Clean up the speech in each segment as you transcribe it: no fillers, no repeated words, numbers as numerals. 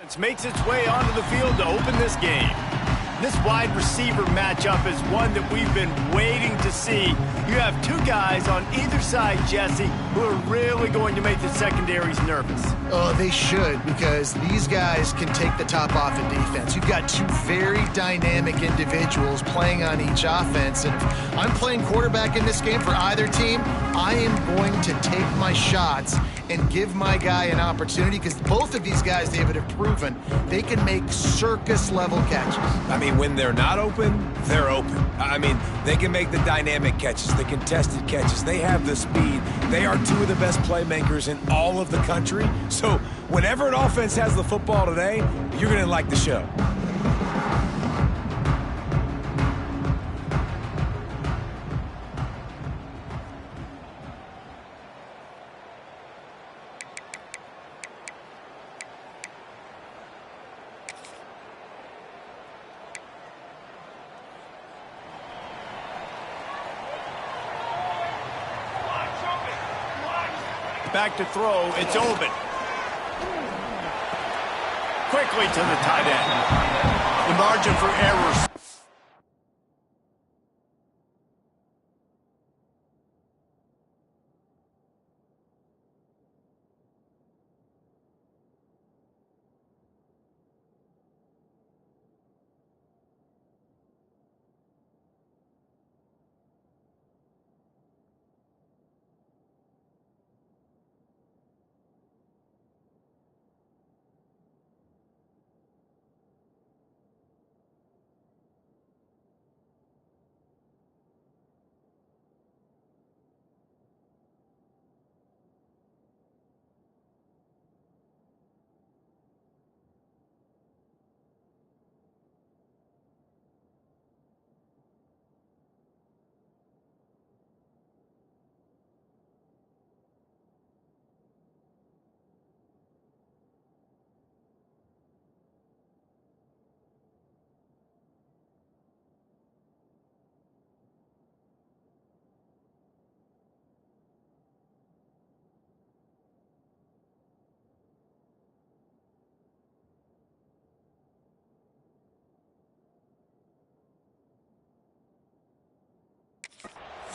It makes its way onto the field to open this game. This wide receiver matchup is one that we've been waiting to see. You have two guys on either side, Jesse, who are really going to make the secondaries nervous. Oh, they should, because these guys can take the top off in defense. You've got two very dynamic individuals playing on each offense, and if I'm playing quarterback in this game for either team, I am going to take my shots and give my guy an opportunity, because both of these guys, David, have proven they can make circus-level catches. I mean, when they're not open, they're open. I mean, they can make the dynamic catches, the contested catches. They have the speed. They are two of the best playmakers in all of the country. So whenever an offense has the football today, you're going to like the show. Back to throw, it's open. Quickly to the tight end. The margin for errors.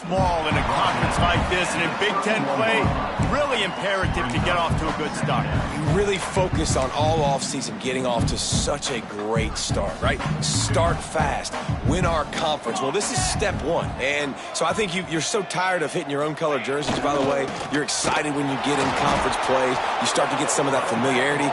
Small in a conference like this, and in Big Ten play, really imperative to get off to a good start. You really focus on all offseason getting off to such a great start, right? Start fast, win our conference. Well, this is step one, and so I think you're so tired of hitting your own color jerseys. By the way, you're excited when you get in conference play. You start to get some of that familiarity.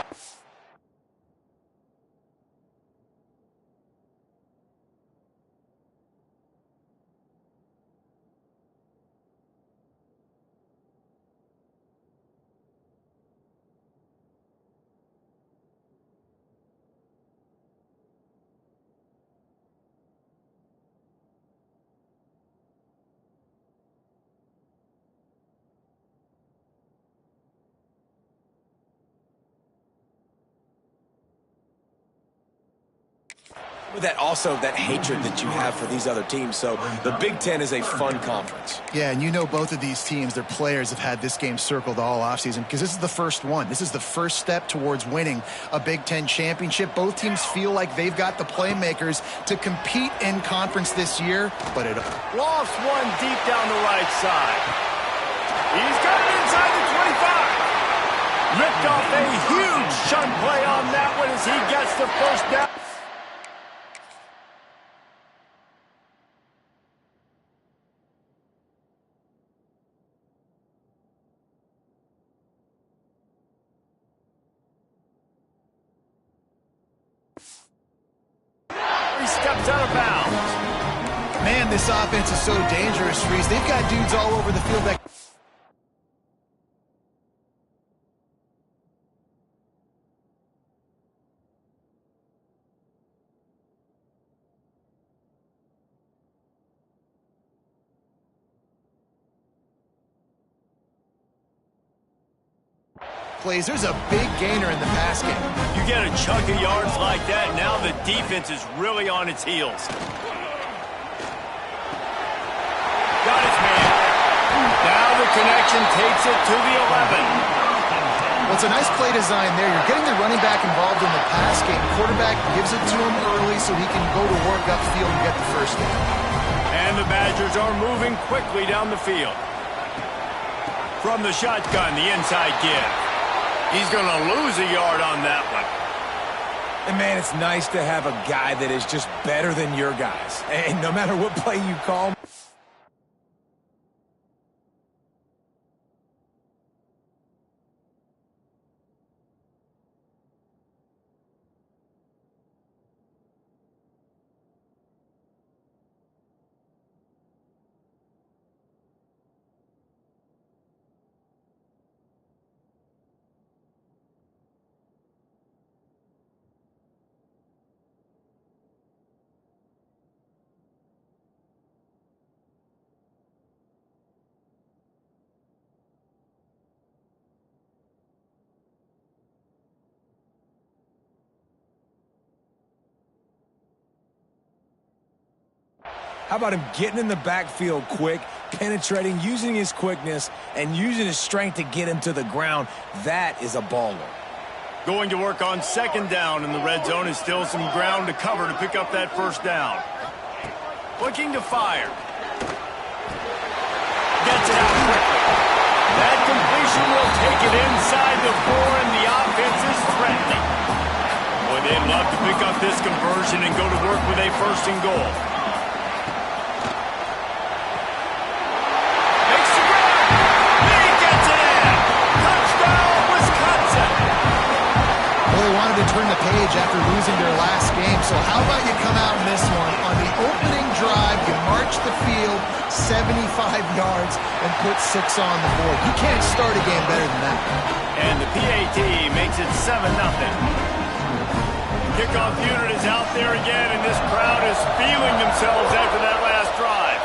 That hatred that you have for these other teams. So the Big Ten is a fun conference. Yeah, and you know both of these teams, their players have had this game circled all offseason, because this is the first one. This is the first step towards winning a Big Ten championship. Both teams feel like they've got the playmakers to compete in conference this year, but it lost one deep down the right side. He's got it inside the 25. Ripped off a huge chunk play on that one as he gets the first down. Steps out of bounds. Man, this offense is so dangerous, Reese. They've got dudes all over the field that... plays. There's a big gainer in the pass game. You get a chunk of yards like that, now the defense is really on its heels. Got his man. Now the connection takes it to the 11. Well, it's a nice play design there. You're getting the running back involved in the pass game. Quarterback gives it to him early so he can go to work upfield and get the first down. And the Badgers are moving quickly down the field. From the shotgun, the inside give. He's going to lose a yard on that one. And, man, it's nice to have a guy that is just better than your guys. And no matter what play you call, how about him getting in the backfield quick, penetrating, using his quickness, and using his strength to get him to the ground? That is a baller. Going to work on second down in the red zone is still some ground to cover to pick up that first down. Looking to fire. Gets it out quickly. That completion will take it inside the 4, and the offense is threatening. Boy, they'd love to pick up this conversion and go to work with a first and goal. To turn the page after losing their last game. So how about you come out in this one? On the opening drive, you march the field 75 yards and put 6 on the board. You can't start a game better than that. And the PAT makes it 7-0. Kickoff unit is out there again, and this crowd is feeling themselves after that last drive.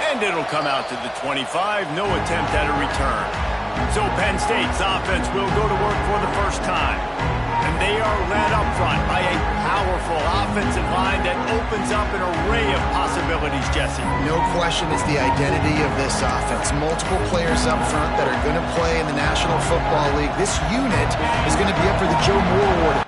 And it'll come out to the 25. No attempt at a return. So Penn State's offense will go to work for the first time. And they are led up front by a powerful offensive line that opens up an array of possibilities, Jesse. No question it's the identity of this offense. Multiple players up front that are going to play in the National Football League. This unit is going to be up for the Joe Moore Award.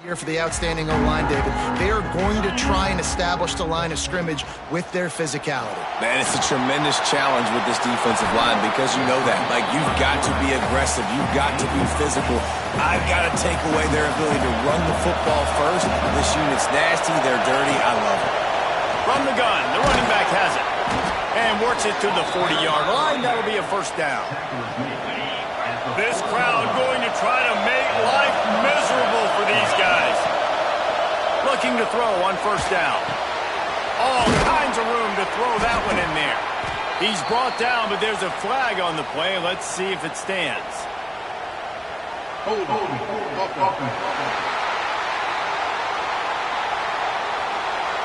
Here for the outstanding O-line, David. They are going to try and establish the line of scrimmage with their physicality. Man, it's a tremendous challenge with this defensive line because you know that. Like, you've got to be aggressive. You've got to be physical. I've got to take away their ability to run the football first. This unit's nasty. They're dirty. I love it. From the gun, the running back has it. And works it to the 40-yard line. That'll be a first down. This crowd going to try to make life miserable for these guys. Looking to throw on first down. All kinds of room to throw that one in there. He's brought down, but there's a flag on the play. Let's see if it stands.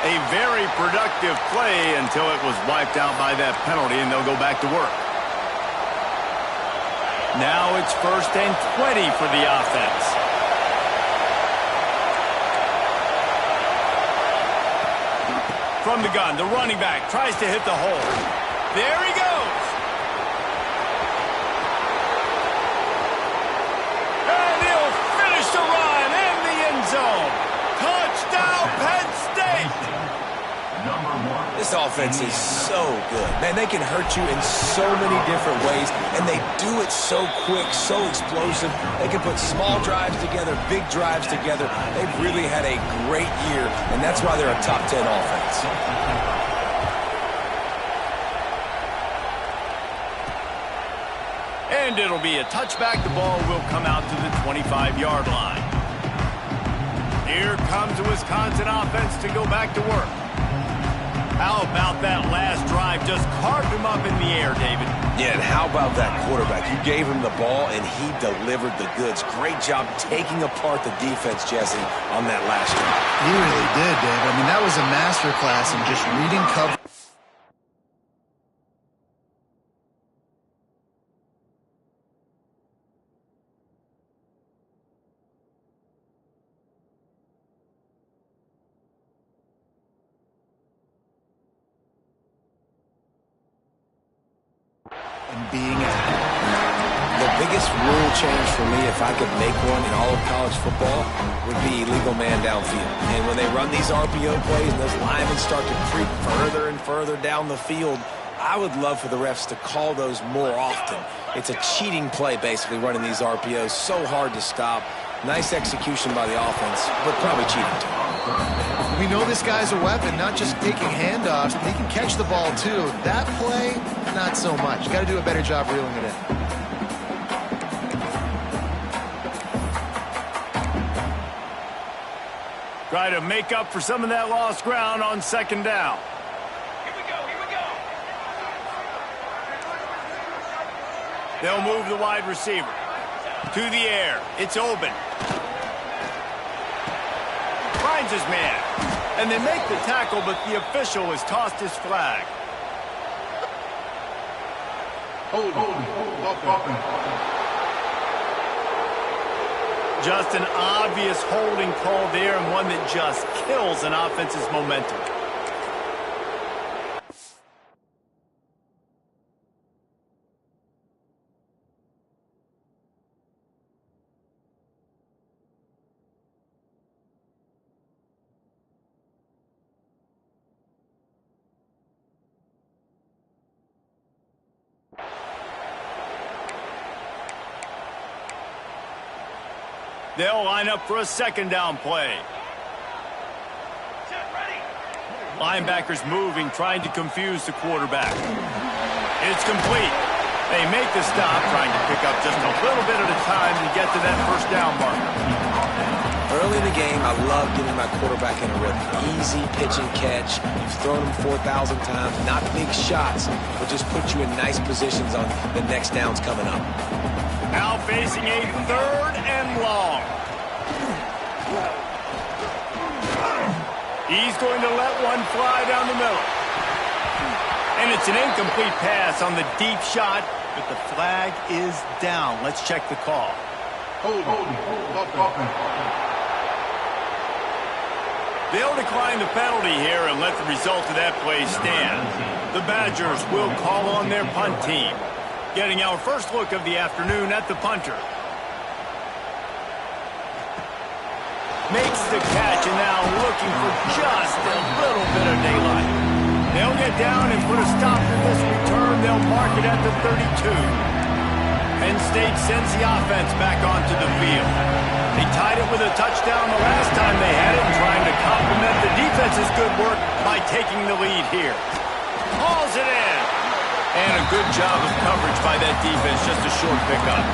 A very productive play until it was wiped out by that penalty, and they'll go back to work. Now it's 1st and 20 for the offense. From the gun, the running back tries to hit the hole. There he goes. And he'll finish the run in the end zone. Touchdown, Penn State. This offense is so good. Man, they can hurt you in so many different ways, and they do it so quick, so explosive. They can put small drives together, big drives together. They've really had a great year, and that's why they're a top 10 offense. And it'll be a touchback. The ball will come out to the 25-yard line. Here comes the Wisconsin offense to go back to work. How about that last drive? Just carved him up in the air, David. Yeah, and how about that quarterback? You gave him the ball, and he delivered the goods. Great job taking apart the defense, Jesse, on that last drive. He really did, David. I mean, that was a masterclass in just reading cover. Being the biggest rule change for me, if I could make one in all of college football, would be illegal man downfield. And when they run these RPO plays and those linemen start to creep further and further down the field, I would love for the refs to call those more often. It's a cheating play, basically, running these RPOs. So hard to stop. Nice execution by the offense, but probably cheating too. We know this guy's a weapon, not just taking handoffs, but he can catch the ball too. That play, not so much. Got to do a better job reeling it in. Try to make up for some of that lost ground on second down. Here we go. They'll move the wide receiver to the air. It's open. Finds his man. And they make the tackle, but the official has tossed his flag. Just an obvious holding call there, and one that just kills an offense's momentum. They'll line up for a second down play. Linebackers moving, trying to confuse the quarterback. It's complete. They make the stop, trying to pick up just a little bit at a time to get to that first down marker. Early in the game, I love getting my quarterback in a rhythm. Easy pitch and catch. You've thrown him 4,000 times. Not big shots, but just put you in nice positions on the next downs coming up. Now facing a 3rd and long. He's going to let one fly down the middle. And it's an incomplete pass on the deep shot, but the flag is down. Let's check the call. They'll decline the penalty here and let the result of that play stand. The Badgers will call on their punt team. Getting our first look of the afternoon at the punter. Makes the catch, and now looking for just a little bit of daylight. They'll get down and put a stop to this return. They'll mark it at the 32. Penn State sends the offense back onto the field. They tied it with a touchdown the last time they had it, trying to complement the defense's good work by taking the lead here. Hauls it in. And a good job of coverage by that defense, just a short pickup.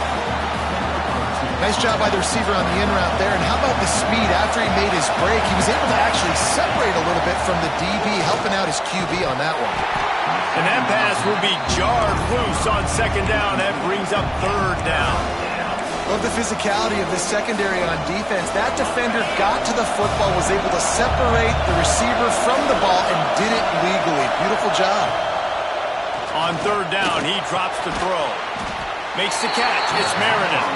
Nice job by the receiver on the in route there. And how about the speed after he made his break? He was able to actually separate a little bit from the DB, helping out his QB on that one. And that pass will be jarred loose on second down. That brings up third down. Love the physicality of the secondary on defense. That defender got to the football, was able to separate the receiver from the ball, and did it legally. Beautiful job. On third down, he drops the throw. Makes the catch. It's Meredith.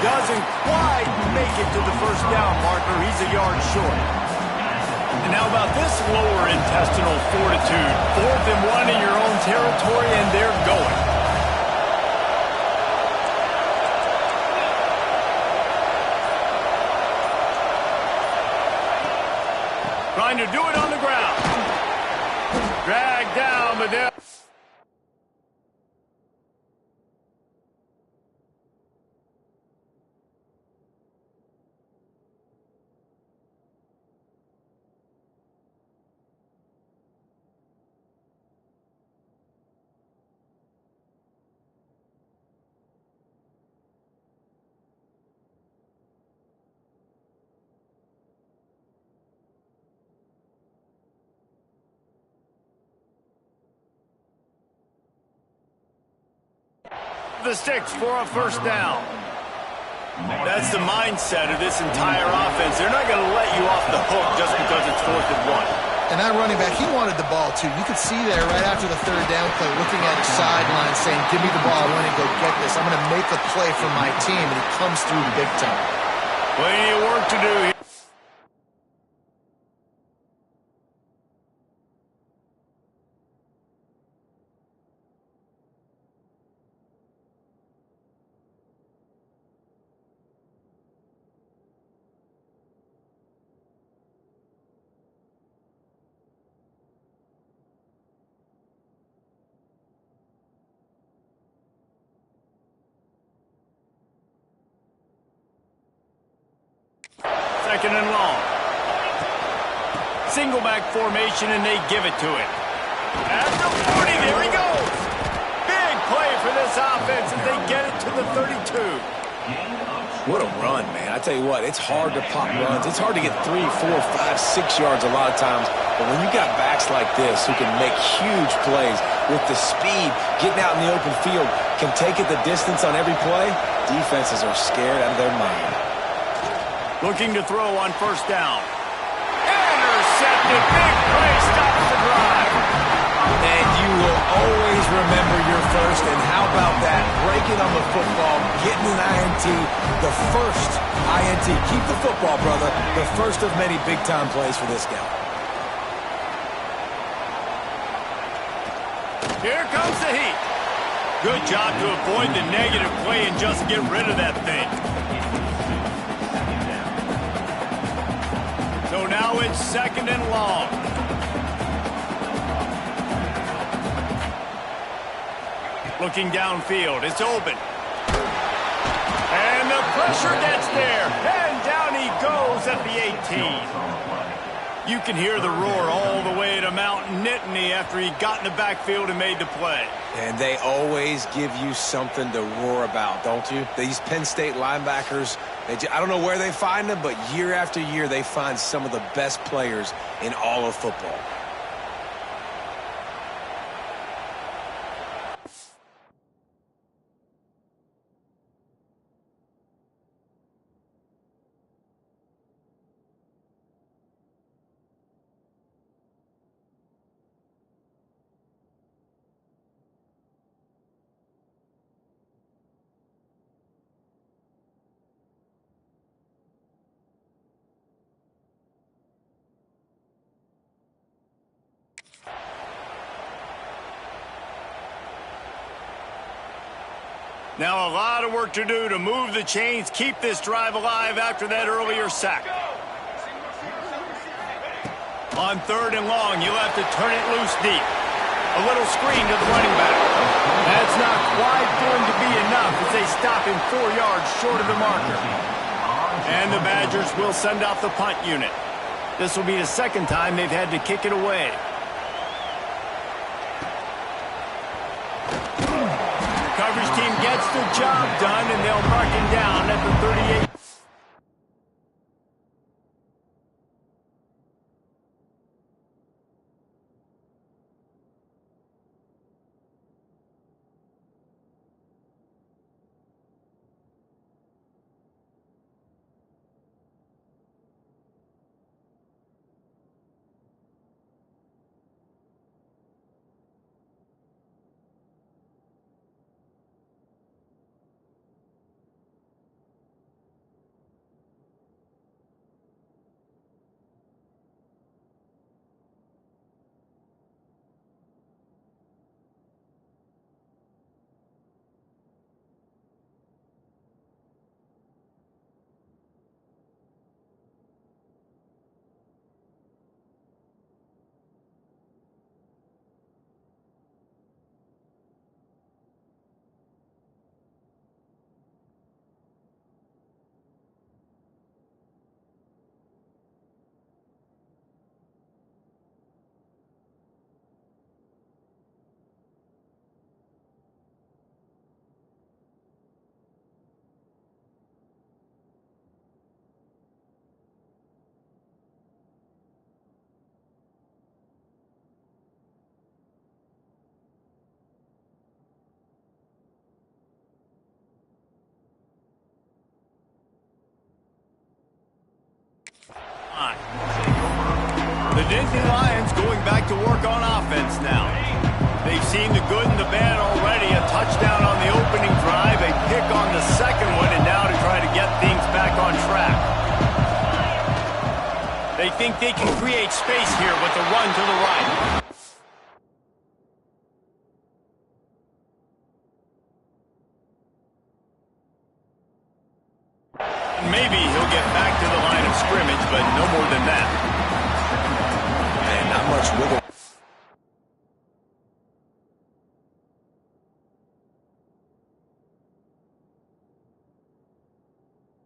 Doesn't quite make it to the first down marker. He's a yard short. And how about this lower intestinal fortitude? 4th and 1 in your own territory, and they're going. Trying to do it on the ground. Dragged down, but they're... the sticks for a first down. That's the mindset of this entire offense. They're not going to let you off the hook just because it's 4th and 1. And that running back, he wanted the ball too. You could see there right after the third down play, looking at his sideline saying, give me the ball, I want to go get this. I'm going to make a play for my team, and he comes through big time. Plenty of work to do here. Second and long. Single back formation, and they give it to it. At the 40, there he goes. Big play for this offense as they get it to the 32. What a run, man. I tell you what, it's hard to pop runs. It's hard to get 3, 4, 5, 6 yards a lot of times. But when you got backs like this who can make huge plays with the speed, getting out in the open field, can take it the distance on every play, defenses are scared out of their mind. Looking to throw on first down. Intercepted. Big play stops the drive. And you will always remember your first. And how about that? Breaking on the football, getting an INT, the first INT. Keep the football, brother. The first of many big-time plays for this guy. Here comes the heat. Good job to avoid the negative play and just get rid of that thing. So now it's second and long. Looking downfield, it's open. And the pressure gets there. And down he goes at the 18. You can hear the roar all the way to Mount Nittany after he got in the backfield and made the play. And they always give you something to roar about, don't you? These Penn State linebackers, I don't know where they find them, but year after year they find some of the best players in all of football. Now a lot of work to do to move the chains, keep this drive alive after that earlier sack. On 3rd and long, you'll have to turn it loose deep. A little screen to the running back. That's not quite going to be enough as they stop him 4 yards short of the marker. And the Badgers will send out the punt unit. This will be the 2nd time they've had to kick it away. The coverage team gets the job done, and they'll mark him down at the 38. The Nittany Lions going back to work on offense now. They've seen the good and the bad already. A touchdown on the opening drive, a pick on the 2nd one, and now to try to get things back on track. They think they can create space here with the run to the right. Maybe he'll get back to the line of scrimmage, but no more than that. And not much wiggle.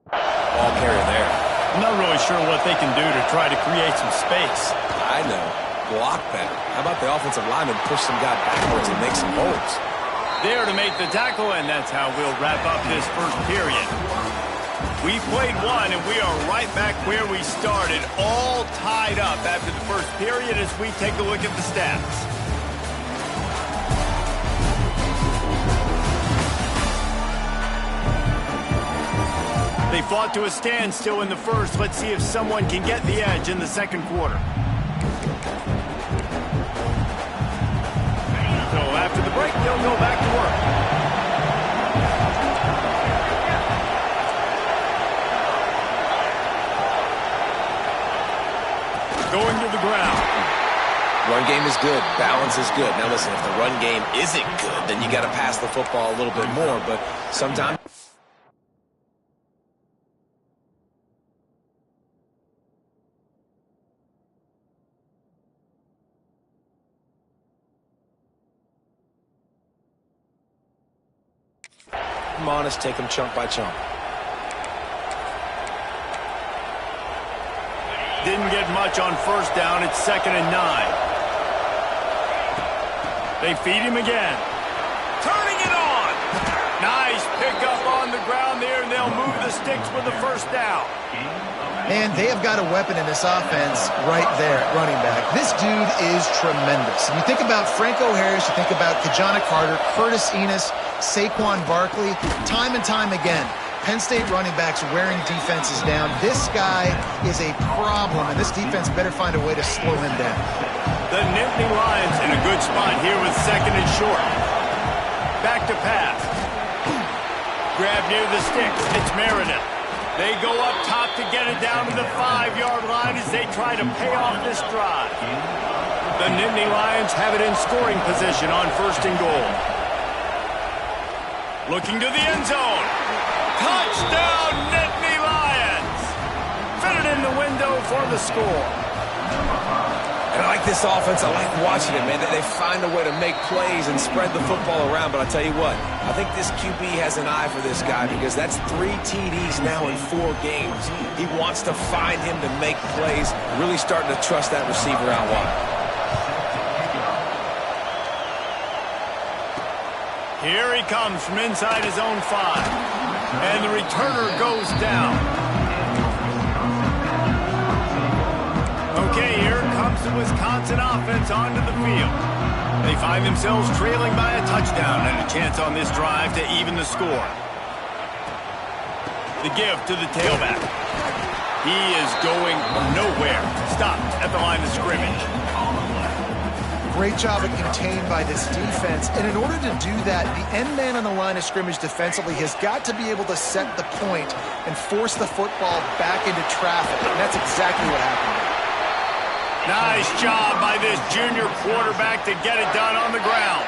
Ball carrier there. I'm not really sure what they can do to try to create some space. I know. Block better. How about the offensive lineman push some guy backwards and make some holes? There to make the tackle, and that's how we'll wrap up this 1st period. We played one, and we are right back where we started, all tied up after the 1st period as we take a look at the stats. They fought to a standstill in the 1st. Let's see if someone can get the edge in the 2nd quarter. So after the break, they'll go back to work. Going to the ground. Run game is good. Balance is good. Now listen, if the run game isn't good, then you got to pass the football a little bit more. But sometimes... Come on, let's take them chunk by chunk. Didn't get much on 1st down. It's 2nd and 9. They feed him again. Turning it on. Nice pickup on the ground there, and they'll move the sticks with the 1st down. And they have got a weapon in this offense right there at running back. This dude is tremendous. You think about Franco Harris, you think about Kajana Carter, Curtis Enos, Saquon Barkley, time and time again. Penn State running backs wearing defenses down. This guy is a problem, and this defense better find a way to slow him down. The Nittany Lions in a good spot here with 2nd and short. Back to pass. Grab near the sticks. It's Meredith. They go up top to get it down to the 5-yard line as they try to pay off this drive. The Nittany Lions have it in scoring position on 1st and goal. Looking to the end zone. Touchdown, Nittany Lions! Fit it in the window for the score. I like this offense. I like watching it, man. They find a way to make plays and spread the football around. But I tell you what, I think this QB has an eye for this guy because that's 3 TDs now in 4 games. He wants to find him to make plays, really starting to trust that receiver out wide. Here he comes from inside his own 5. And the returner goes down. Okay, here comes the Wisconsin offense onto the field. They find themselves trailing by a touchdown and a chance on this drive to even the score. The give to the tailback. He is going nowhere. Stopped at the line of scrimmage. Great job of contained by this defense. And in order to do that, the end man on the line of scrimmage defensively has got to be able to set the point and force the football back into traffic. And that's exactly what happened. Nice job by this junior quarterback to get it done on the ground.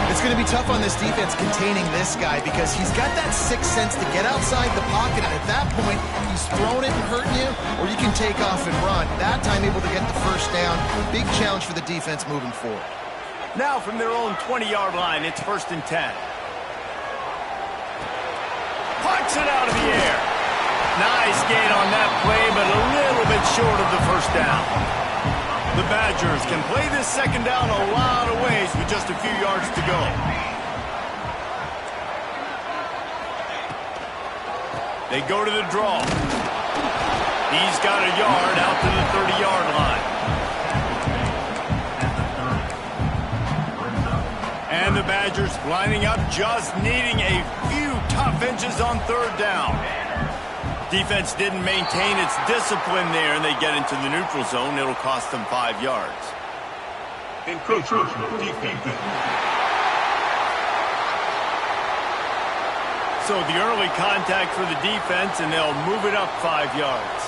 It's going to be tough on this defense containing this guy because he's got that sixth sense to get outside the pocket, and at that point, he's throwing it and hurting you, or you can take off and run. That time able to get the first down. Big challenge for the defense moving forward. Now from their own 20-yard line, it's 1st and 10. Punts it out of the air. Nice gain on that play, but a little bit short of the first down. The Badgers can play this second down a lot of ways with just a few yards to go. They go to the draw. He's got a yard out to the 30-yard line. And the Badgers lining up, just needing a few tough inches on 3rd down. Defense didn't maintain its discipline there, and they get into the neutral zone. It'll cost them 5 yards. Encroachment defense. So the early contact for the defense, and they'll move it up 5 yards.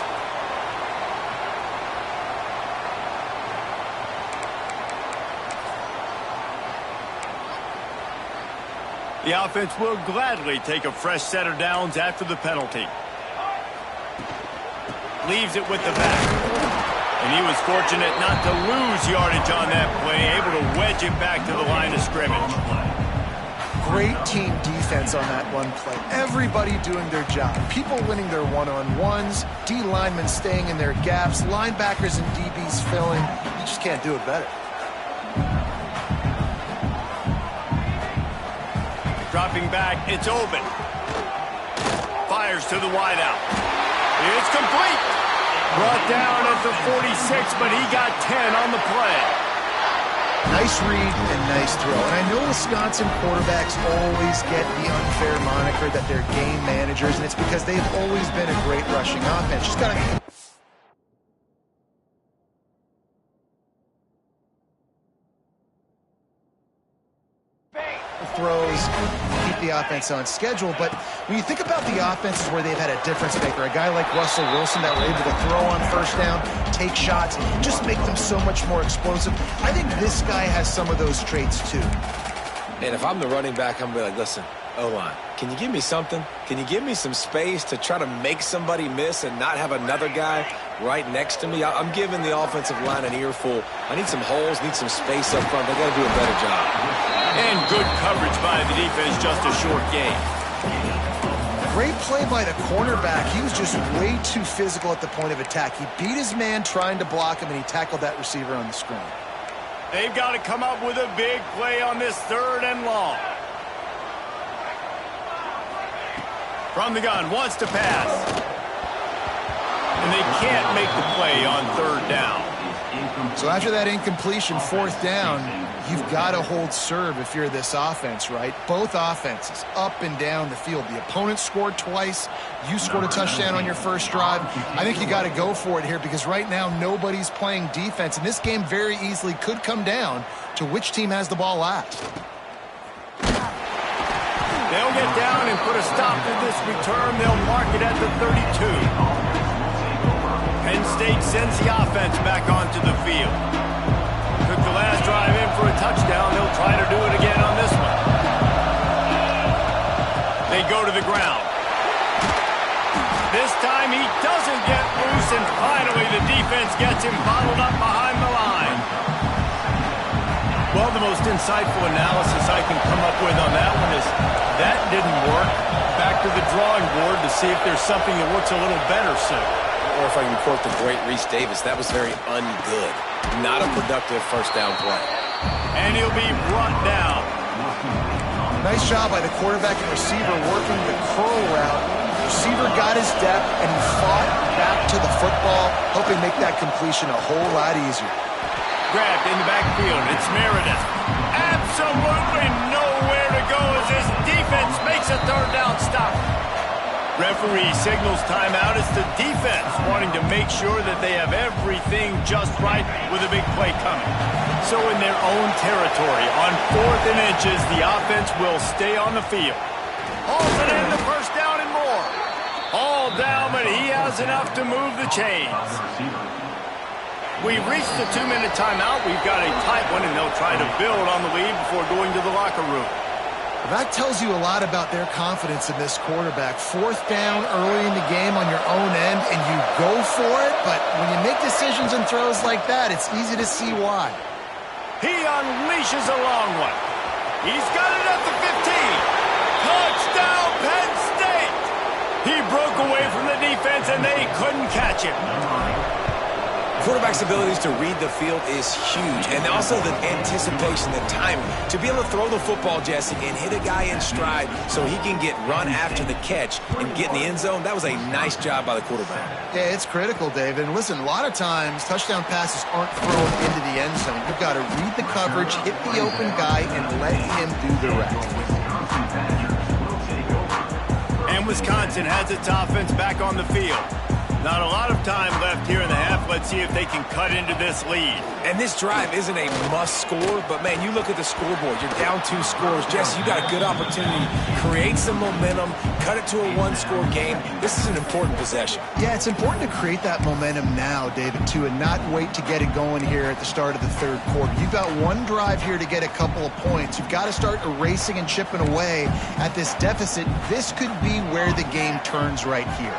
The offense will gladly take a fresh set of downs after the penalty. Leaves it with the back. And he was fortunate not to lose yardage on that play, able to wedge it back to the line of scrimmage. Great team defense on that one play. Everybody doing their job. People winning their one-on-ones, D linemen staying in their gaps, linebackers and DBs filling. You just can't do it better. Dropping back, it's open. Fires to the wideout. It's complete. Brought down at the 46, but he got 10 on the play. Nice read and nice throw. And I know Wisconsin quarterbacks always get the unfair moniker that they're game managers, and it's because they've always been a great rushing offense. Just got to... throws, keep the offense on schedule. But when you think about the offenses where they've had a difference maker, a guy like Russell Wilson that were able to throw on first down, take shots, just make them so much more explosive. I think this guy has some of those traits too. And if I'm the running back, I'm going to be like, listen, O-line, can you give me something? Can you give me some space to try to make somebody miss and not have another guy right next to me? I'm giving the offensive line an earful. I need some holes, need some space up front. They got to do a better job. And good coverage by the defense, just a short gain. Great play by the cornerback. He was just way too physical at the point of attack. He beat his man trying to block him, and he tackled that receiver on the screen. They've got to come up with a big play on this 3rd and long. From the gun, wants to pass. And they can't make the play on 3rd down. So after that incompletion, 4th down, you've got to hold serve if you're this offense, right? Both offenses, up and down the field. The opponent scored twice. You scored a touchdown on your first drive. I think you got to go for it here because right now nobody's playing defense. And this game very easily could come down to which team has the ball last. They'll get down and put a stop to this return. They'll mark it at the 32. Penn State sends the offense back onto the field. Took the last drive in for a touchdown. They'll try to do it again on this one. They go to the ground. This time he doesn't get loose, and finally the defense gets him bottled up behind the line. most insightful analysis I can come up with on that one is that didn't work. Back to the drawing board to see if there's something that works a little better soon. Or if I can quote the great Reese Davis, that was very ungood. Not a productive first down play. And he'll be brought down. Nice job by the quarterback and receiver working the curl route. Receiver got his depth, and he fought back to the football, helping make that completion a whole lot easier. Grabbed in the backfield. It's Meredith. Absolutely nowhere to go as this defense makes a third down stop. Referee signals timeout. It's the defense wanting to make sure that they have everything just right with a big play coming. So in their own territory, on 4th and inches, the offense will stay on the field. Hauls it in the first down and more. All down, but he has enough to move the chains. We've reached the 2-minute timeout. We've got a tight one, and they'll try to build on the lead before going to the locker room. That tells you a lot about their confidence in this quarterback. 4th down early in the game on your own end, and you go for it, but when you make decisions and throws like that, it's easy to see why. He unleashes a long one. He's got it at the 15. Touchdown, Penn State! He broke away from the defense, and they couldn't catch him. Quarterback's abilities to read the field is huge, and also the anticipation, the timing. To be able to throw the football, Jesse, and hit a guy in stride so he can get run after the catch and get in the end zone, that was a nice job by the quarterback. Yeah, it's critical, David. And listen, a lot of times, touchdown passes aren't thrown into the end zone. You've got to read the coverage, hit the open guy, and let him do the rest. And Wisconsin has its offense back on the field. Not a lot of time left here in the half. Let's see if they can cut into this lead. And this drive isn't a must score, but, man, you look at the scoreboard. You're down 2 scores. Jesse, you got a good opportunity. Create some momentum. Cut it to a 1-score game. This is an important possession. Yeah, it's important to create that momentum now, David, too, and not wait to get it going here at the start of the 3rd quarter. You've got one drive here to get a couple of points. You've got to start erasing and chipping away at this deficit. This could be where the game turns right here.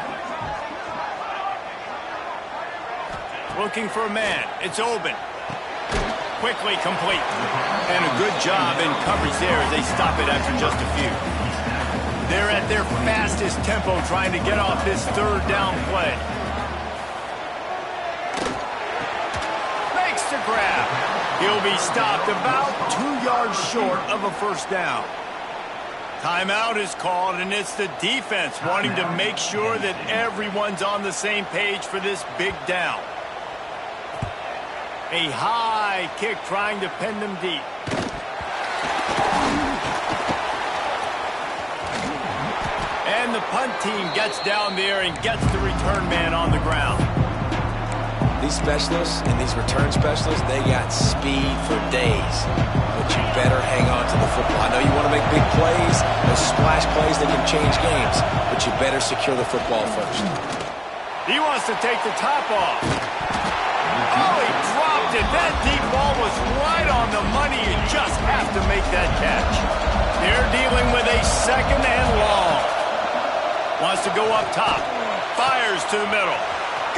Looking for a man. It's open. Quickly complete. And a good job in coverage there as they stop it after just a few. They're at their fastest tempo trying to get off this 3rd down play. Makes the grab. He'll be stopped about 2 yards short of a first down. Timeout is called, and it's the defense wanting to make sure that everyone's on the same page for this big down. A high kick trying to pin them deep. And the punt team gets down there and gets the return man on the ground. These specialists and these return specialists, they got speed for days. But you better hang on to the football. I know you want to make big plays, those splash plays that can change games, but you better secure the football first. He wants to take the top off. Oh, he dropped it. That deep ball was right on the money. You just have to make that catch. They're dealing with a 2nd and long. Wants to go up top. Fires to the middle.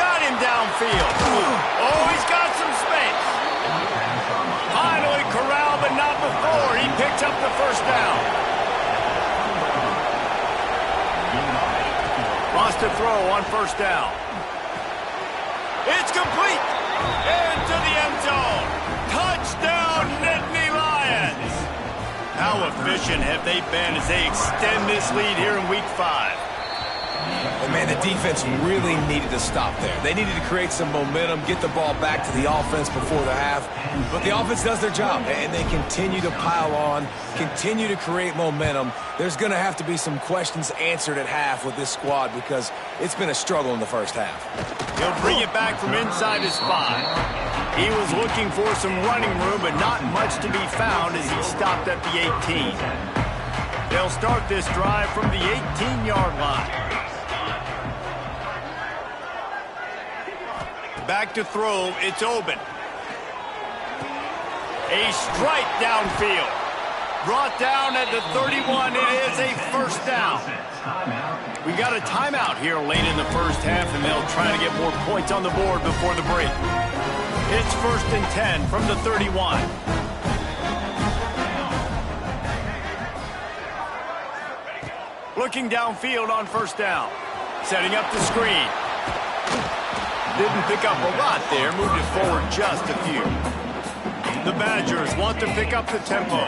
Got him downfield. Oh, he's got some space. Finally corralled, but not before. He picked up the first down. Wants to throw on first down. It's complete. Into the end zone. Touchdown, Nittany Lions. How efficient have they been as they extend this lead here in Week 5? And, man, the defense really needed to stop there. They needed to create some momentum, get the ball back to the offense before the half. But the offense does their job, and they continue to pile on, continue to create momentum. There's going to have to be some questions answered at half with this squad because it's been a struggle in the first half. He'll bring it back from inside his 5. He was looking for some running room, but not much to be found as he stopped at the 18. They'll start this drive from the 18-yard line. Back to throw, it's open. A strike downfield. Brought down at the 31, it is a first down. We got a timeout here late in the first half, and they'll try to get more points on the board before the break. It's 1st and 10 from the 31. Looking downfield on first down. Setting up the screen. Didn't pick up a lot there. Moved it forward just a few. The Badgers want to pick up the tempo.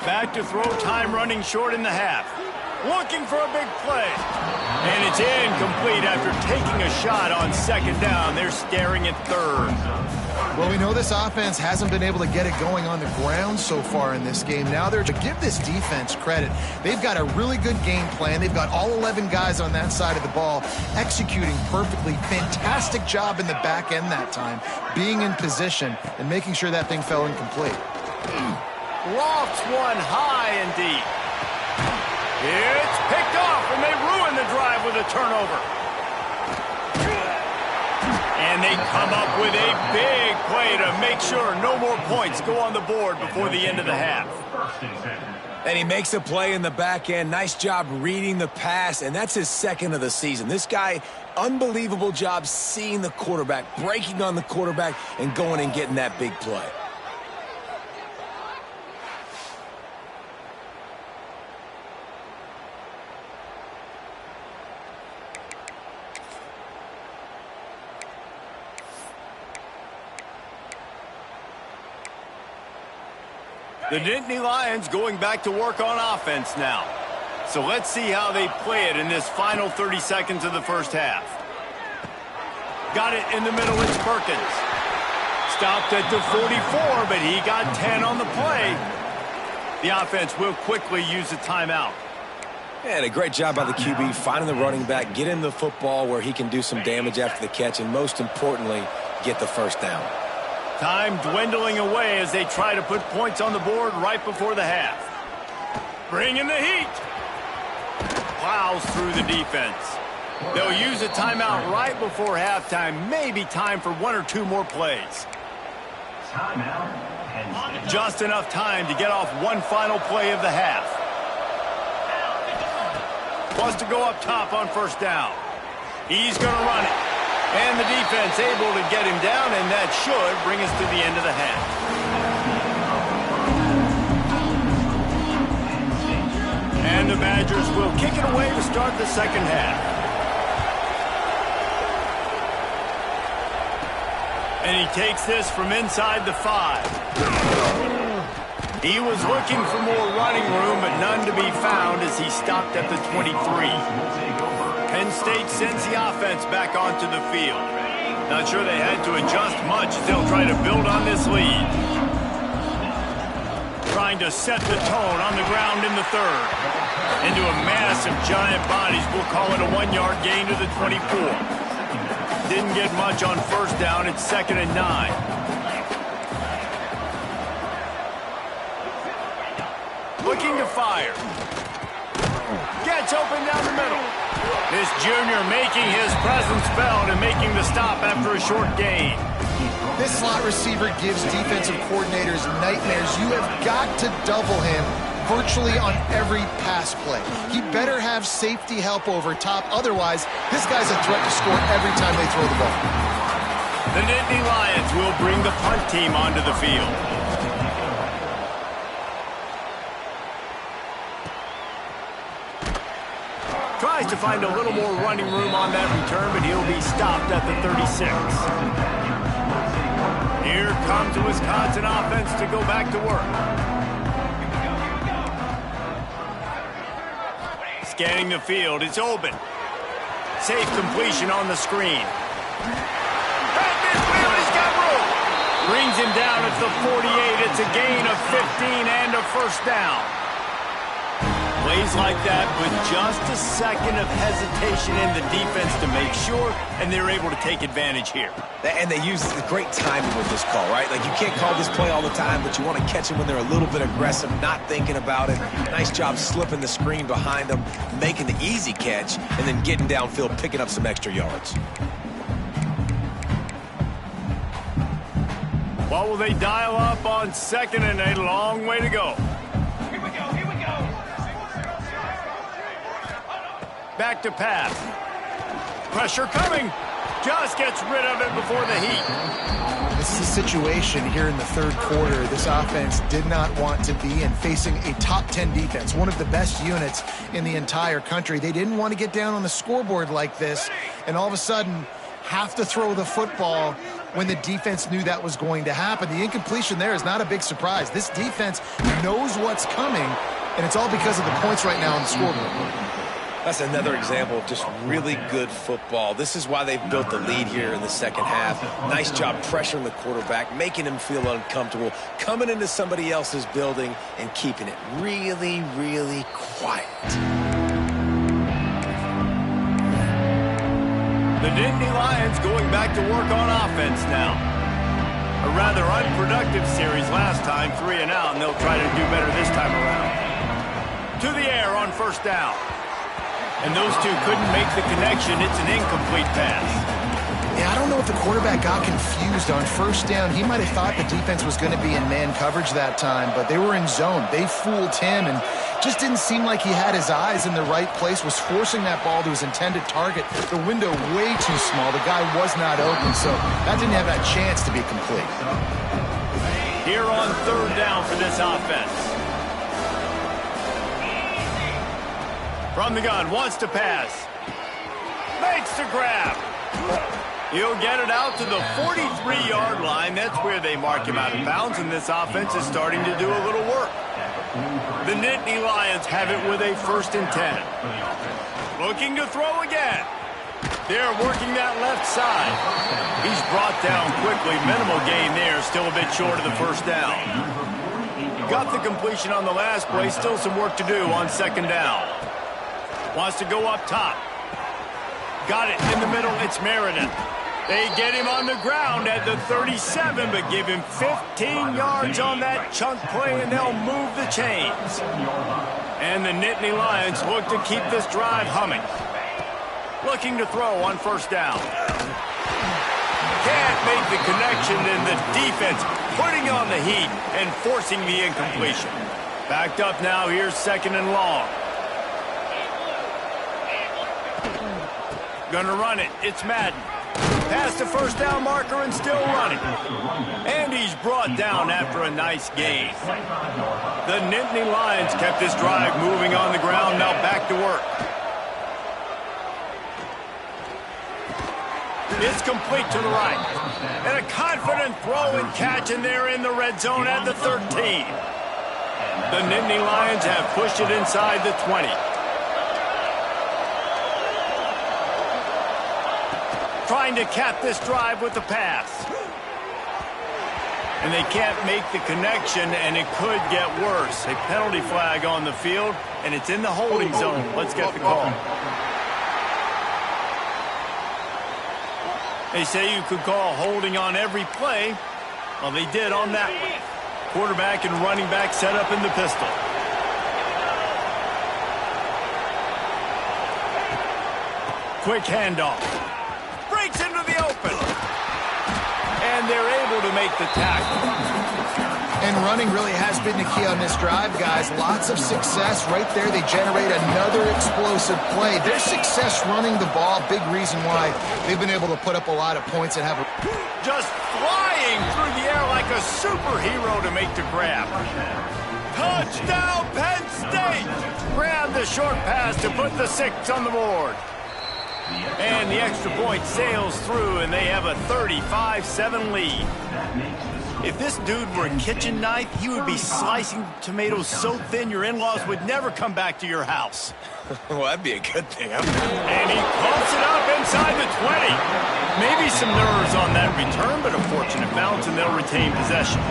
Back to throw, time running short in the half. Looking for a big play. And it's incomplete after taking a shot on second down. They're staring at third. Well, we know this offense hasn't been able to get it going on the ground so far in this game. Now they're to give this defense credit. They've got a really good game plan. They've got all 11 guys on that side of the ball executing perfectly. Fantastic job in the back end that time, being in position and making sure that thing fell incomplete. Lofts one high and deep. It's picked off, and they ruin the drive with a turnover. And they come up with a big play to make sure no more points go on the board before the end of the half. And he makes a play in the back end. Nice job reading the pass, and that's his second of the season. This guy, unbelievable job seeing the quarterback, breaking on the quarterback, and going and getting that big play. The Nittany Lions going back to work on offense now. So let's see how they play it in this final 30 seconds of the first half. Got it in the middle, it's Perkins. Stopped at the 44, but he got 10 on the play. The offense will quickly use a timeout. And a great job by the QB, finding the running back, getting the football where he can do some damage after the catch, and most importantly, get the first down. Time dwindling away as they try to put points on the board right before the half. Bring in the heat. Plows through the defense. They'll use a timeout right before halftime. Maybe time for one or two more plays. Just enough time to get off one final play of the half. Wants to go up top on first down. He's going to run it. And the defense able to get him down, and that should bring us to the end of the half. And the Badgers will kick it away to start the second half. And he takes this from inside the 5. He was looking for more running room, but none to be found as he stopped at the 23. Penn State sends the offense back onto the field. Not sure they had to adjust much as they'll try to build on this lead. Trying to set the tone on the ground in the third. Into a mass of giant bodies, we'll call it a 1-yard gain to the 24. Didn't get much on first down, it's 2nd and 9. Looking to fire. Gets open down the middle. This junior making his presence felt and making the stop after a short gain. This slot receiver gives defensive coordinators nightmares. You have got to double him virtually on every pass play. He better have safety help over top. Otherwise, this guy's a threat to score every time they throw the ball. The Nittany Lions will bring the punt team onto the field. Tries to find a little more running room on that return, but he'll be stopped at the 36. Here comes the Wisconsin offense to go back to work. Scanning the field, it's open. Safe completion on the screen. That midfield has got room. Brings him down at the 48. It's a gain of 15 and a first down. Plays like that with just a second of hesitation in the defense to make sure, and they're able to take advantage here. And they use the great timing with this call, right? Like, you can't call this play all the time, but you want to catch them when they're a little bit aggressive, not thinking about it. Nice job slipping the screen behind them, making the easy catch, and then getting downfield, picking up some extra yards. What will they dial up on 2nd and a long way to go? Back to pass. Pressure coming. Just gets rid of it before the heat. This is a situation here in the third quarter this offense did not want to be in, facing a top 10 defense, one of the best units in the entire country. They didn't want to get down on the scoreboard like this, and all of a sudden have to throw the football when the defense knew that was going to happen. The incompletion there is not a big surprise. This defense knows what's coming, and it's all because of the points right now on the scoreboard. That's another example of just really good football. This is why they've built the lead here in the second half. Nice job pressuring the quarterback, making him feel uncomfortable, coming into somebody else's building and keeping it really, really quiet. The Nittany Lions going back to work on offense now. A rather unproductive series last time, 3 and out, and they'll try to do better this time around. To the air on first down. And those two couldn't make the connection. It's an incomplete pass. Yeah, I don't know if the quarterback got confused on first down. He might have thought the defense was going to be in man coverage that time, but they were in zone. They fooled him and just didn't seem like he had his eyes in the right place, was forcing that ball to his intended target. The window way too small. The guy was not open, so that didn't have that chance to be complete. Here on third down for this offense. From the gun, wants to pass. Makes the grab. He'll get it out to the 43-yard line. That's where they mark him out of bounds, and this offense is starting to do a little work. The Nittany Lions have it with a 1st and 10. Looking to throw again. They're working that left side. He's brought down quickly. Minimal gain there, still a bit short of the first down. Got the completion on the last play, still some work to do on second down. Wants to go up top. Got it in the middle. It's Meredith. They get him on the ground at the 37, but give him 15 yards on that chunk play, and they'll move the chains. And the Nittany Lions look to keep this drive humming. Looking to throw on first down. Can't make the connection, and the defense putting on the heat and forcing the incompletion. Backed up now. Here's 2nd and long. Gonna run it. It's Madden. Past the first down marker and still running. And he's brought down after a nice gain. The Nittany Lions kept this drive moving on the ground. Now back to work. It's complete to the right. And a confident throw and catch, and they're in the red zone at the 13. The Nittany Lions have pushed it inside the 20. Trying to cap this drive with the pass. And they can't make the connection, and it could get worse. A penalty flag on the field, and it's in the holding zone. Let's get the call. They say you could call holding on every play. Well, they did on that one. Quarterback and running back set up in the pistol. Quick handoff. Breaks into the open. And they're able to make the tackle. And running really has been the key on this drive, guys. Lots of success right there. They generate another explosive play. Their success running the ball, big reason why they've been able to put up a lot of points and have a... Just flying through the air like a superhero to make the grab. Touchdown, Penn State! Grab the short pass to put the 6 on the board. And the extra point sails through, and they have a 35-7 lead. If this dude were a kitchen knife, he would be slicing tomatoes so thin your in-laws would never come back to your house. Well, that'd be a good thing. And he pumps it up inside the 20. Maybe some nerves on that return, but a fortunate bounce, and they'll retain possession.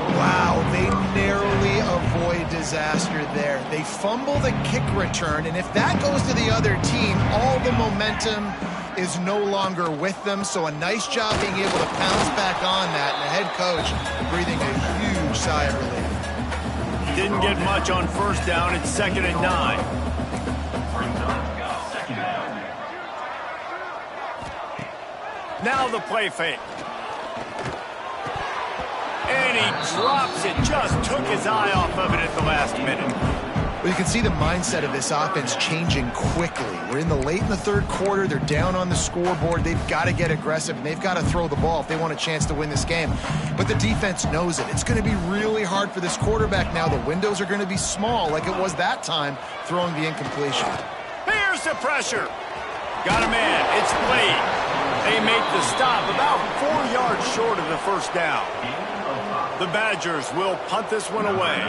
Wow, they narrowly avoid disaster there. They fumble the kick return, and if that goes to the other team, all the momentum is no longer with them. So a nice job being able to pounce back on that, and the head coach breathing a huge sigh of relief. Didn't get much on first down. It's 2nd and 9. Now the play fake. And he drops it. Just took his eye off of it at the last minute. Well, you can see the mindset of this offense changing quickly, where We're late in the third quarter. They're down on the scoreboard. They've got to get aggressive, and they've got to throw the ball if they want a chance to win this game. But the defense knows it. It's going to be really hard for this quarterback now. The windows are going to be small like it was that time throwing the incompletion. Here's the pressure. Got a man. It's Blade. They make the stop about 4 yards short of the first down. The Badgers will punt this one away.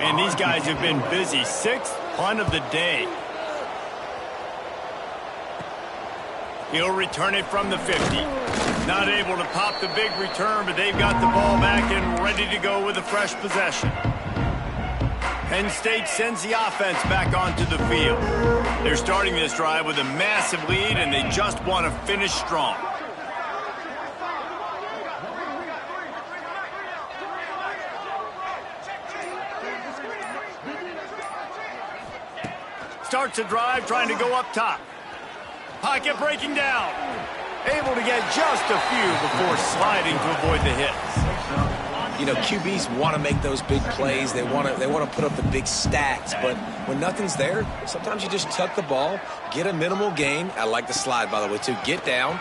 And these guys have been busy. 6th punt of the day. He'll return it from the 50. Not able to pop the big return, but they've got the ball back and ready to go with a fresh possession. Penn State sends the offense back onto the field. They're starting this drive with a massive lead, and they just want to finish strong. Starts a drive trying to go up top. Pocket breaking down. Able to get just a few before sliding to avoid the hits. You know, QBs want to make those big plays. They want to put up the big stats. But when nothing's there, sometimes you just tuck the ball, get a minimal gain. I like the slide, by the way, too. Get down.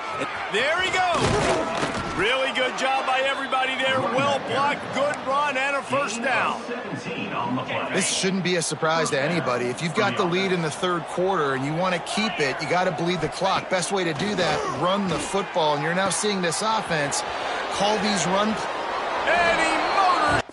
There he goes. Really good job by everybody there. Well blocked, good run, and a first down. This shouldn't be a surprise to anybody. If you've got the lead in the third quarter and you want to keep it, you got to bleed the clock. Best way to do that, run the football. And you're now seeing this offense call these run. And he motored.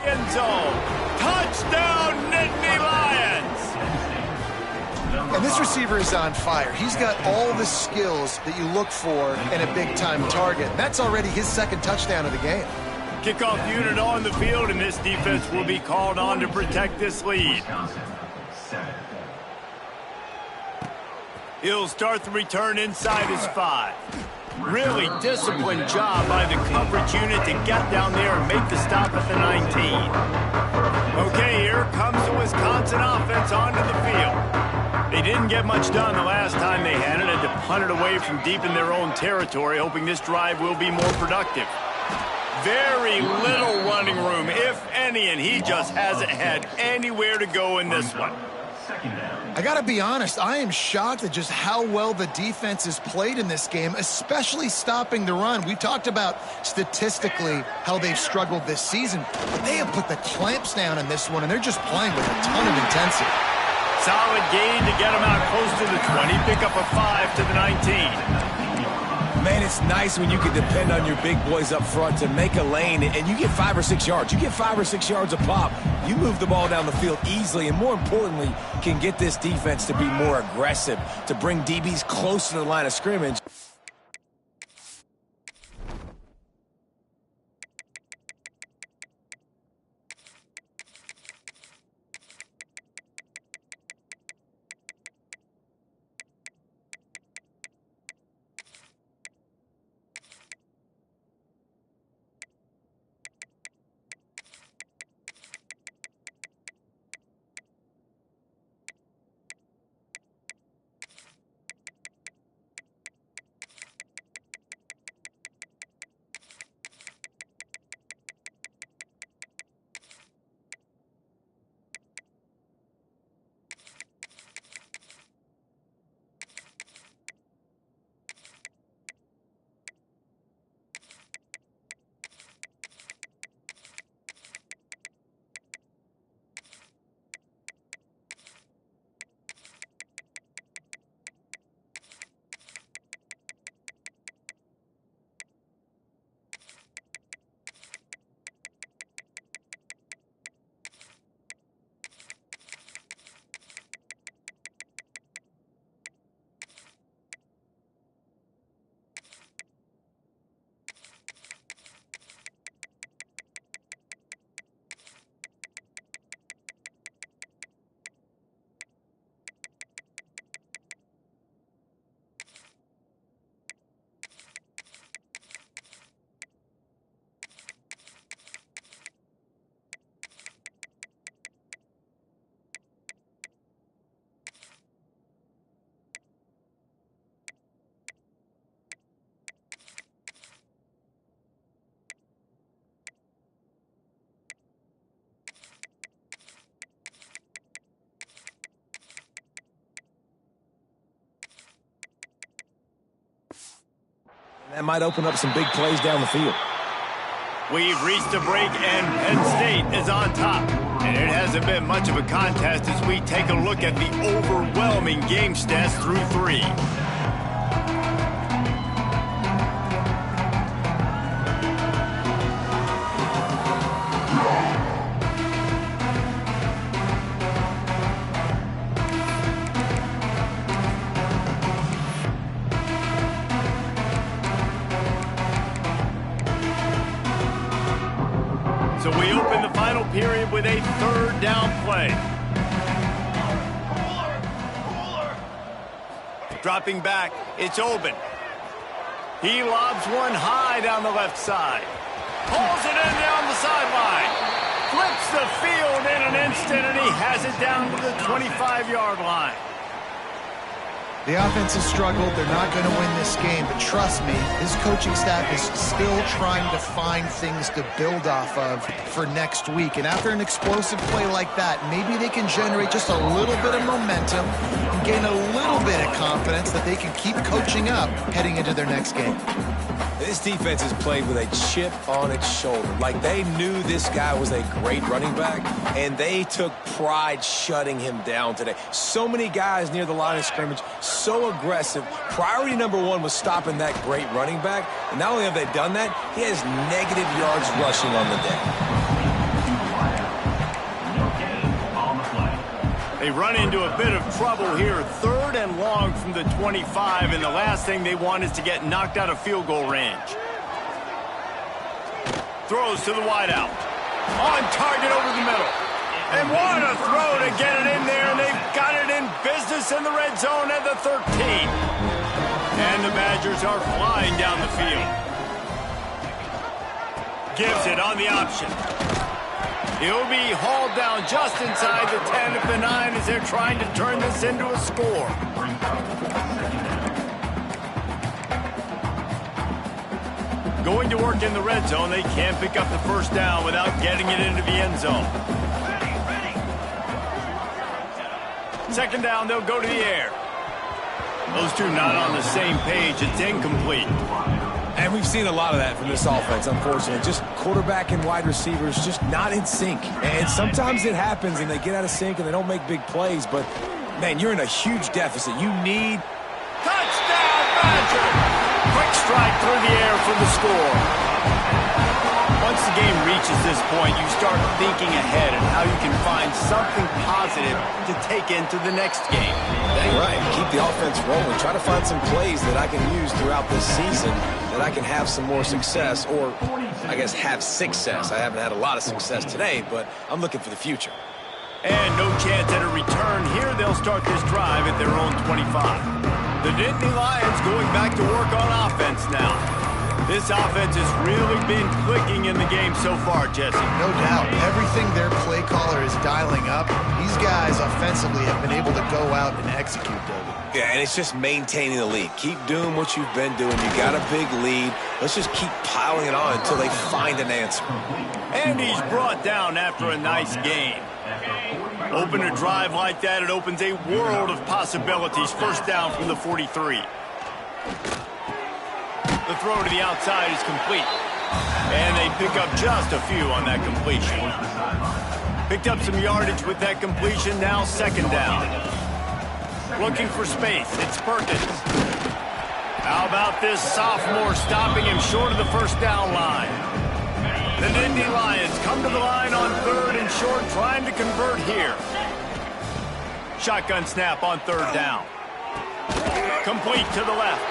End zone. Touchdown, Nittany Lions. And this receiver is on fire. He's got all the skills that you look for in a big-time target. That's already his second touchdown of the game. Kickoff unit on the field, and this defense will be called on to protect this lead. He'll start the return inside his 5. Really disciplined job by the coverage unit to get down there and make the stop at the 19. Okay, here comes the Wisconsin offense onto the field. They didn't get much done the last time they had it, had to punt it away from deep in their own territory, hoping this drive will be more productive. Very little running room, if any, and he just hasn't had anywhere to go in this one. I got to be honest, I am shocked at just how well the defense has played in this game, especially stopping the run. We talked about statistically how they've struggled this season, but they have put the clamps down in this one, and they're just playing with a ton of intensity. Solid gain to get them out close to the 20, pick up a 5 to the 19. Man, it's nice when you can depend on your big boys up front to make a lane, and you get 5 or 6 yards. You get 5 or 6 yards a pop. You move the ball down the field easily, and more importantly, can get this defense to be more aggressive, to bring DBs close to the line of scrimmage. That might open up some big plays down the field. We've reached a break, and Penn State is on top. And it hasn't been much of a contest as we take a look at the overwhelming game stats through 3. So we open the final period with a 3rd down play. Dropping back, it's Oben. He lobs one high down the left side. Pulls it in down the sideline. Flips the field in an instant, and he has it down to the 25-yard line. The offense has struggled. They're not going to win this game, but trust me, his coaching staff is still trying to find things to build off of for next week. And after an explosive play like that, maybe they can generate just a little bit of momentum and gain a little bit of confidence that they can keep coaching up heading into their next game. This defense has played with a chip on its shoulder. Like, they knew this guy was a great running back, and they took pride shutting him down today. So many guys near the line of scrimmage, so aggressive. Priority number 1 was stopping that great running back. And not only have they done that, he has negative yards rushing on the day. They run into a bit of trouble here. 3rd and long from the 25, and the last thing they want is to get knocked out of field goal range. Throws to the wideout. On target over the middle. And what a throw to get it in there, and they've got it in business in the red zone at the 13. And the Badgers are flying down the field. Gives it on the option. He'll be hauled down just inside the 10 of the 9 as they're trying to turn this into a score. Going to work in the red zone, they can't pick up the 1st down without getting it into the end zone. 2nd down, they'll go to the air. Those two not on the same page. It's incomplete. And we've seen a lot of that from this offense, unfortunately. Just quarterback and wide receivers just not in sync. And sometimes it happens and they get out of sync and they don't make big plays. But, man, you're in a huge deficit. You need... Touchdown, Badger! Quick strike through the air for the score. Once the game reaches this point, you start thinking ahead and how you can find something positive to take into the next game. Dang right. Keep the offense rolling. Try to find some plays that I can use throughout this season that I can have some more success, or I guess have success. I haven't had a lot of success today, but I'm looking for the future. And no chance at a return here. They'll start this drive at their own 25. The Nittany Lions going back to work on offense now. This offense has really been clicking in the game so far, Jesse. No doubt. Everything their play caller is dialing up, these guys offensively have been able to go out and execute, David. Yeah, and it's just maintaining the lead. Keep doing what you've been doing. You got a big lead. Let's just keep piling it on until they find an answer. And he's brought down after a nice game. Open a drive like that, it opens a world of possibilities. 1st down from the 43. The throw to the outside is complete. And they pick up just a few on that completion. Picked up some yardage with that completion, now 2nd down. Looking for space, it's Perkins. How about this sophomore stopping him short of the 1st down line? The Nittany Lions come to the line on 3rd and short, trying to convert here. Shotgun snap on 3rd down. Complete to the left.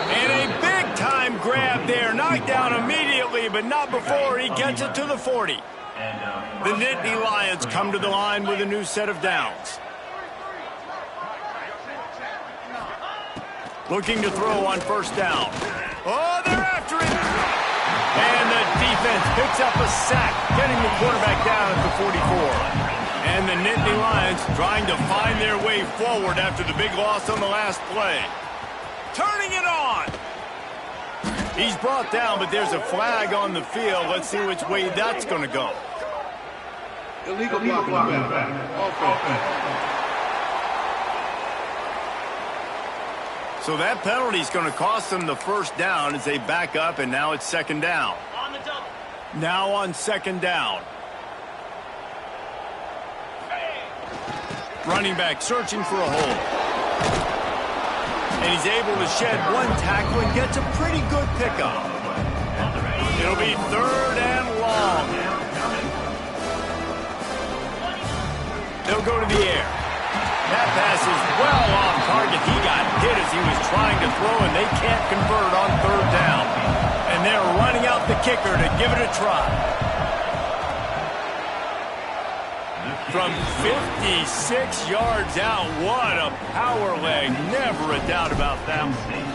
And a big-time grab there. Knocked down immediately, but not before he gets it to the 40. The Nittany Lions come to the line with a new set of downs. Looking to throw on 1st down. Oh, they're after it! And the defense picks up a sack, getting the quarterback down at the 44. And the Nittany Lions trying to find their way forward after the big loss on the last play. Turning it on! He's brought down, but there's a flag on the field. Let's see which way that's going to go. Illegal blocking offense. So that penalty is going to cost them the first down as they back up, and now it's second down. Now on second down. Running back searching for a hole. And he's able to shed one tackle and gets a pretty good pickup. It'll be third and long. They'll go to the air. That pass is well off target. He got hit as he was trying to throw, and they can't convert on third down. And they're running out the kicker to give it a try. From 56 yards out, what a power leg. Never a doubt about that one.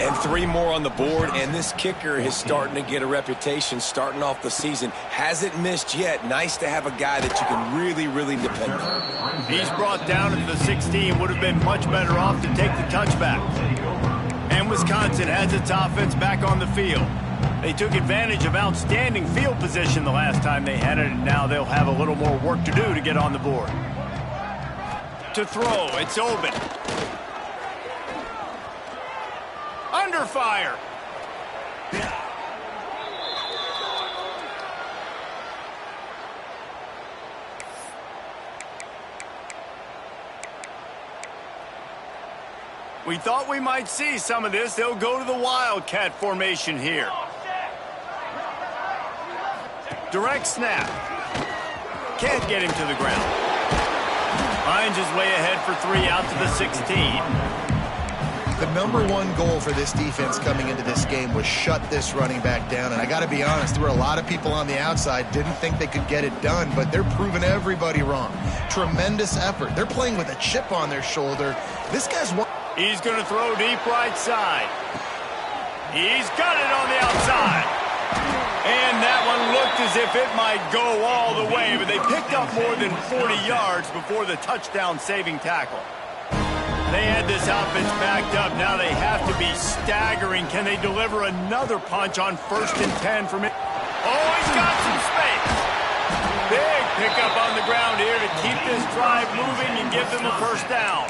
And 3 more on the board, and this kicker is starting to get a reputation starting off the season. Hasn't missed yet. Nice to have a guy that you can really, really depend on. He's brought down at the 16. Would have been much better off to take the touchback. And Wisconsin has its offense back on the field. They took advantage of outstanding field position the last time they had it, and now they'll have a little more work to do to get on the board. To throw, it's open. Under fire. We thought we might see some of this. They'll go to the Wildcat formation here. Direct snap. Can't get him to the ground. Finds his way ahead for 3 out to the 16. The #1 goal for this defense coming into this game was shut this running back down. And I got to be honest, there were a lot of people on the outside didn't think they could get it done, but they're proving everybody wrong. Tremendous effort. They're playing with a chip on their shoulder. This guy's... He's going to throw deep right side. He's got it on the outside. And that one looked as if it might go all the way, but they picked up more than 40 yards before the touchdown-saving tackle. They had this offense backed up. Now they have to be staggering. Can they deliver another punch on 1st and 10 from it? Oh, he's got some space. Big pickup on the ground here to keep this drive moving and give them a first down.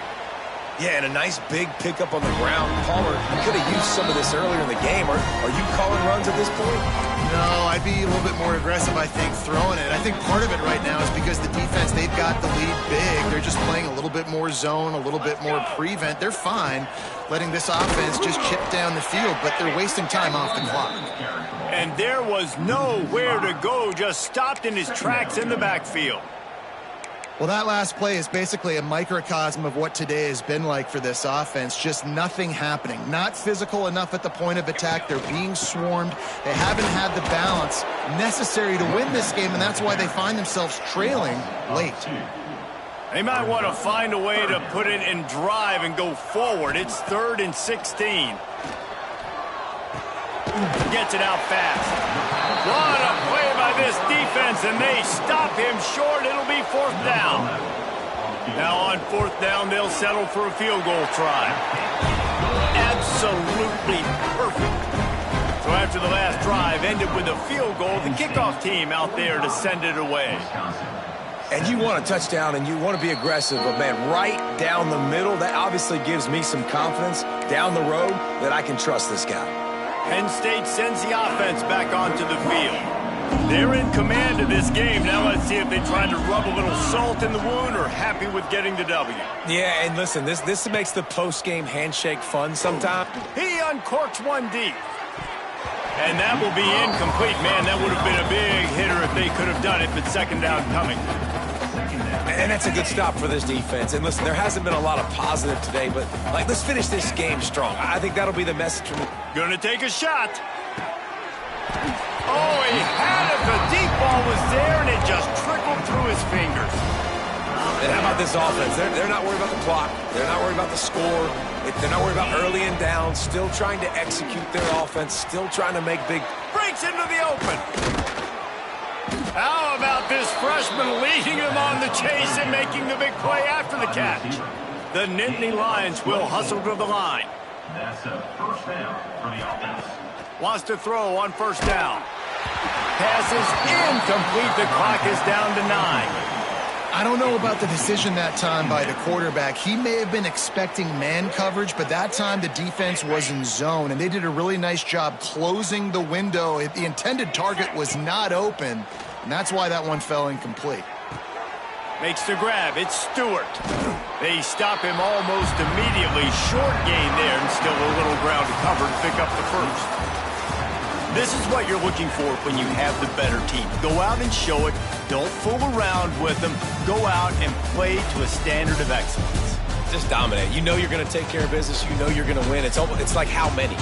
Yeah, and a nice big pickup on the ground. Palmer, you could have used some of this earlier in the game. Are you calling runs at this point? No, I'd be a little bit more aggressive, I think, throwing it. I think part of it right now is because the defense, they've got the lead big. They're just playing a little bit more zone, a little bit more prevent. They're fine letting this offense just chip down the field, but they're wasting time off the clock. And there was nowhere to go, just stopped in his tracks in the backfield. Well, that last play is basically a microcosm of what today has been like for this offense. Just nothing happening. Not physical enough at the point of attack. They're being swarmed. They haven't had the balance necessary to win this game, and that's why they find themselves trailing late. They might want to find a way to put it in drive and go forward. It's 3rd and 16. Gets it out fast. What a play by this defense, and they stop him short. It'll be 4th down. Now on 4th down, they'll settle for a field goal try. Absolutely perfect. So after the last drive ended with a field goal, the kickoff team out there to send it away. And you want a touchdown, and you want to be aggressive, but, man, right down the middle, that obviously gives me some confidence down the road that I can trust this guy. Penn State sends the offense back onto the field. They're in command of this game. Now let's see if they try to rub a little salt in the wound or happy with getting the W. Yeah, and listen, this makes the post-game handshake fun sometimes. He uncorks one deep. And that will be incomplete. Man, that would have been a big hitter if they could have done it, but second down coming. And that's a good stop for this defense. And listen, there hasn't been a lot of positive today, but, like, let's finish this game strong. I think that'll be the message from the... Gonna take a shot. Oh, he had it. The deep ball was there, and it just trickled through his fingers. And how about this offense? They're not worried about the clock. They're not worried about the score. They're not worried about early and down. Still trying to execute their offense. Still trying to make big... Breaks into the open. How about this freshman leading him on the chase and making the big play after the catch? The Nittany Lions will hustle to the line. That's a first down for the offense. Wants to throw on 1st down. Pass is incomplete. The clock is down to 9. I don't know about the decision that time by the quarterback. He may have been expecting man coverage, but that time the defense was in zone, and they did a really nice job closing the window. The intended target was not open, and that's why that one fell incomplete. Makes the grab. It's Stewart. They stop him almost immediately. Short gain there, and still a little ground to cover to pick up the first. This is what you're looking for when you have the better team. Go out and show it. Don't fool around with them. Go out and play to a standard of excellence. Just dominate. You know you're going to take care of business. You know you're going to win. It's like how many?